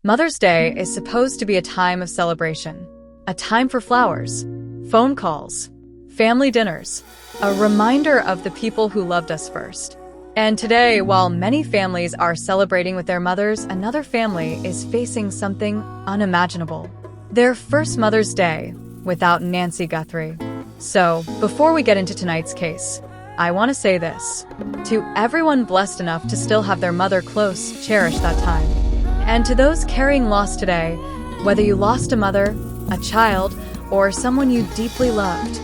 Mother's Day is supposed to be a time of celebration, a time for flowers, phone calls, family dinners, a reminder of the people who loved us first. And today, while many families are celebrating with their mothers, another family is facing something unimaginable. Their first Mother's Day without Nancy Guthrie. So, before we get into tonight's case, I want to say this. To everyone blessed enough to still have their mother close, cherish that time. And to those carrying loss today, whether you lost a mother, a child, or someone you deeply loved,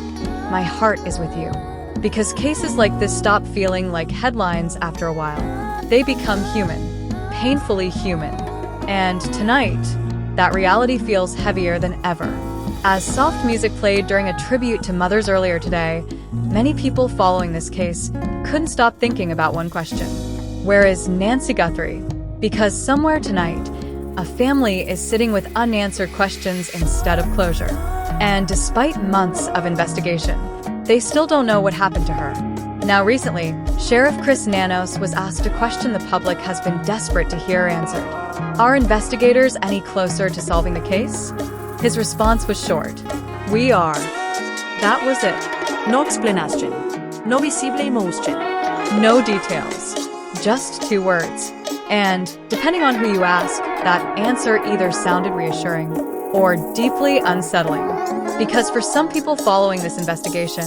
my heart is with you. Because cases like this stop feeling like headlines after a while. They become human, painfully human. And tonight, that reality feels heavier than ever. As soft music played during a tribute to mothers earlier today, many people following this case couldn't stop thinking about one question. Where is Nancy Guthrie? Because somewhere tonight, a family is sitting with unanswered questions instead of closure. And despite months of investigation, they still don't know what happened to her. Now recently, Sheriff Chris Nanos was asked a question the public has been desperate to hear answered. Are investigators any closer to solving the case? His response was short. We are. That was it. No explanation. No visible emotion. No details. Just 2 words. And, depending on who you ask, that answer either sounded reassuring or deeply unsettling. Because for some people following this investigation,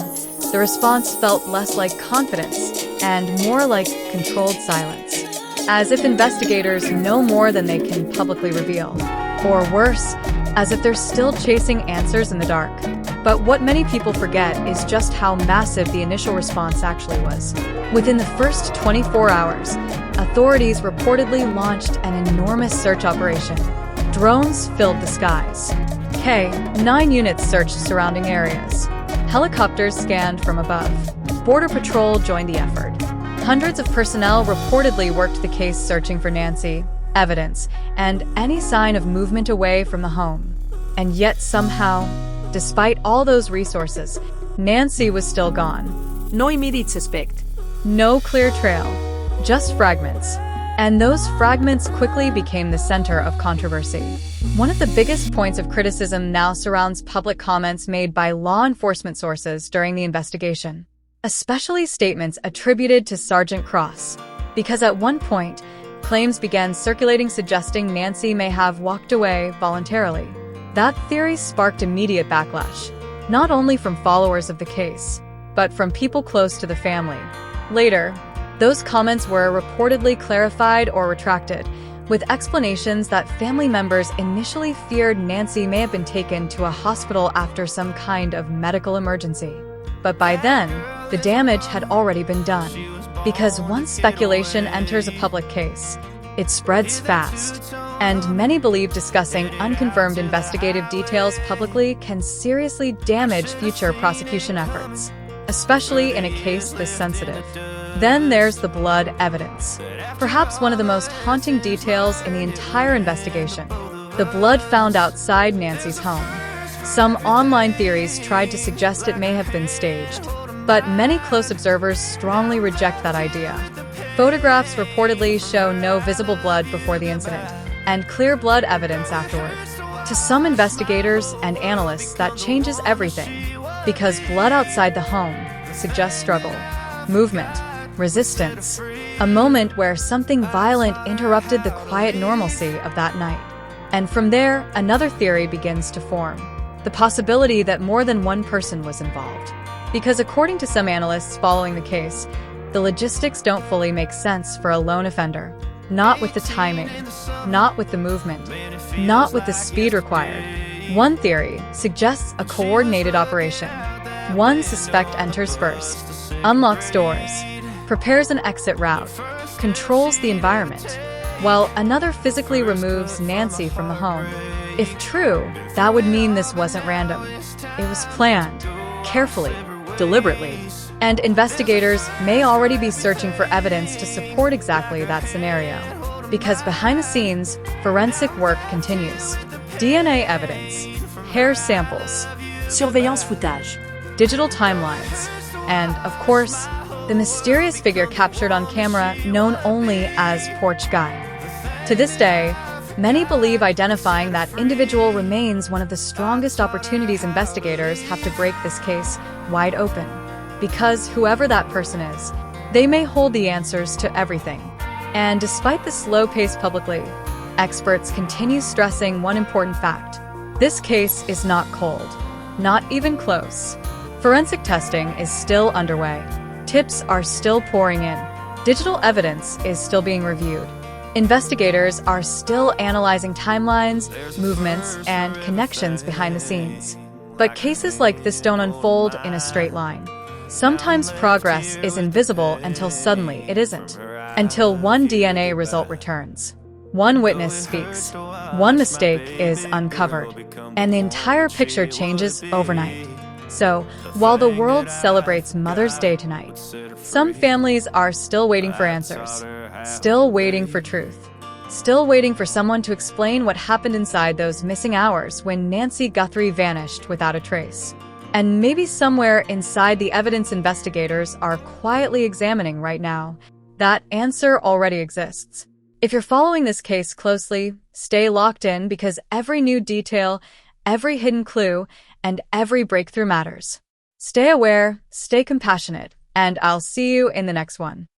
the response felt less like confidence and more like controlled silence. As if investigators know more than they can publicly reveal. Or worse, as if they're still chasing answers in the dark. But what many people forget is just how massive the initial response actually was. Within the first 24 hours, authorities reportedly launched an enormous search operation. Drones filled the skies. 9 units searched surrounding areas. Helicopters scanned from above. Border Patrol joined the effort. Hundreds of personnel reportedly worked the case searching for Nancy, evidence, and any sign of movement away from the home. And yet somehow, despite all those resources, Nancy was still gone. No immediate suspect. No clear trail, just fragments. And those fragments quickly became the center of controversy. One of the biggest points of criticism now surrounds public comments made by law enforcement sources during the investigation, especially statements attributed to Sergeant Cross, because at one point, claims began circulating suggesting Nancy may have walked away voluntarily. That theory sparked immediate backlash, not only from followers of the case, but from people close to the family. Later, those comments were reportedly clarified or retracted, with explanations that family members initially feared Nancy may have been taken to a hospital after some kind of medical emergency. But by then, the damage had already been done. Because once speculation enters a public case, it spreads fast. And many believe discussing unconfirmed investigative details publicly can seriously damage future prosecution efforts, especially in a case this sensitive. Then there's the blood evidence. Perhaps one of the most haunting details in the entire investigation. The blood found outside Nancy's home. Some online theories tried to suggest it may have been staged, but many close observers strongly reject that idea. Photographs reportedly show no visible blood before the incident, and clear blood evidence afterward. To some investigators and analysts, that changes everything, because blood outside the home suggests struggle, movement, resistance, a moment where something violent interrupted the quiet normalcy of that night. And from there, another theory begins to form, the possibility that more than one person was involved. Because according to some analysts following the case, the logistics don't fully make sense for a lone offender. Not with the timing, not with the movement, not with the speed required. One theory suggests a coordinated operation. One suspect enters first, unlocks doors, prepares an exit route, controls the environment, while another physically removes Nancy from the home. If true, that would mean this wasn't random. It was planned, carefully, deliberately. And investigators may already be searching for evidence to support exactly that scenario. Because behind the scenes, forensic work continues. DNA evidence, hair samples, Surveillance footage. digital timelines, and, of course, the mysterious figure captured on camera known only as Porch Guy. To this day, Many believe identifying that individual remains one of the strongest opportunities investigators have to break this case wide open. Because whoever that person is, they may hold the answers to everything. And despite the slow pace publicly, experts continue stressing one important fact. This case is not cold, not even close. Forensic testing is still underway. Tips are still pouring in. Digital evidence is still being reviewed. Investigators are still analyzing timelines, movements, and connections behind the scenes. But cases like this don't unfold in a straight line. Sometimes progress is invisible until suddenly it isn't. Until one DNA result returns. One witness speaks. One mistake is uncovered. And the entire picture changes overnight. So, while the world celebrates Mother's Day tonight, some families are still waiting for answers. Still waiting for truth. Still waiting for someone to explain what happened inside those missing hours when Nancy Guthrie vanished without a trace. And maybe somewhere inside the evidence investigators are quietly examining right now, that answer already exists. If you're following this case closely, stay locked in because every new detail, every hidden clue, and every breakthrough matters. Stay aware, stay compassionate, and I'll see you in the next one.